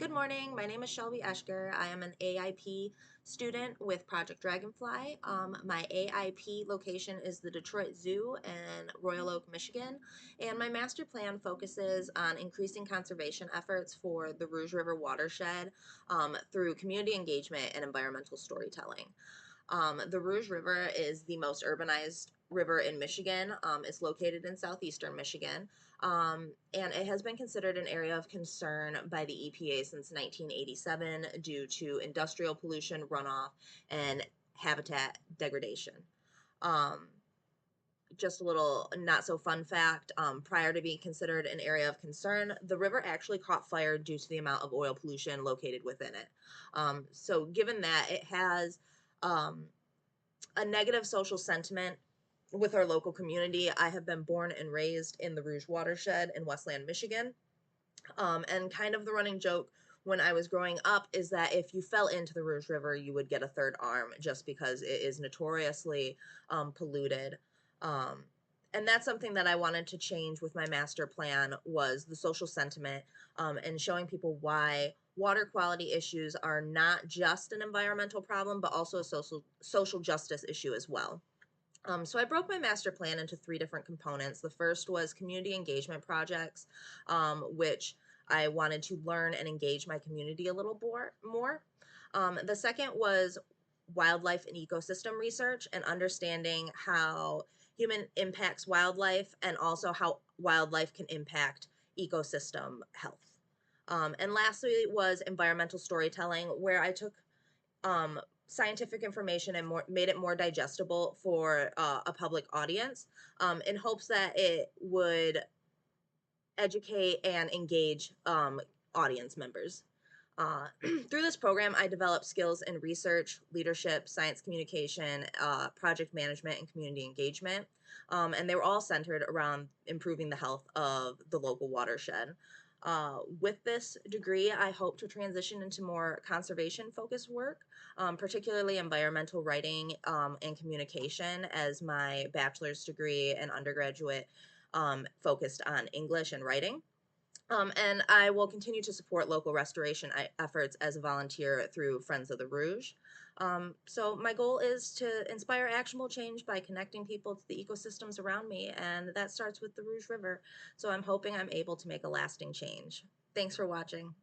Good morning. My name is Shelby Eschker. I am an AIP student with Project Dragonfly. My AIP location is the Detroit Zoo in Royal Oak, Michigan, and my master plan focuses on increasing conservation efforts for the Rouge River watershed through community engagement and environmental storytelling. The Rouge River is the most urbanized river in Michigan. It's located in southeastern Michigan, and it has been considered an area of concern by the EPA since 1987 due to industrial pollution, runoff, and habitat degradation. Um, just a little not so fun fact, prior to being considered an area of concern, the river actually caught fire due to the amount of oil pollution located within it. So given that it has um, a negative social sentiment with our local community, I have been born and raised in the Rouge watershed in Westland, Michigan. And kind of the running joke when I was growing up is that if you fell into the Rouge River, you would get a third arm just because it is notoriously polluted. Um, and that's something that I wanted to change with my master plan was the social sentiment and showing people why water quality issues are not just an environmental problem, but also a social justice issue as well. So I broke my master plan into three different components. The first was community engagement projects, which I wanted to learn and engage my community a little more. The second was wildlife and ecosystem research and understanding how human impacts wildlife and also how wildlife can impact ecosystem health. And lastly was environmental storytelling, where I took scientific information and made it more digestible for a public audience in hopes that it would educate and engage audience members. Through this program, I developed skills in research, leadership, science communication, project management, and community engagement. And they were all centered around improving the health of the local watershed. With this degree, I hope to transition into more conservation focused work, particularly environmental writing and communication, as my bachelor's degree and undergraduate focused on English and writing. And I will continue to support local restoration efforts as a volunteer through Friends of the Rouge. So my goal is to inspire actionable change by connecting people to the ecosystems around me, and that starts with the Rouge River. So I'm hoping I'm able to make a lasting change. Thanks for watching.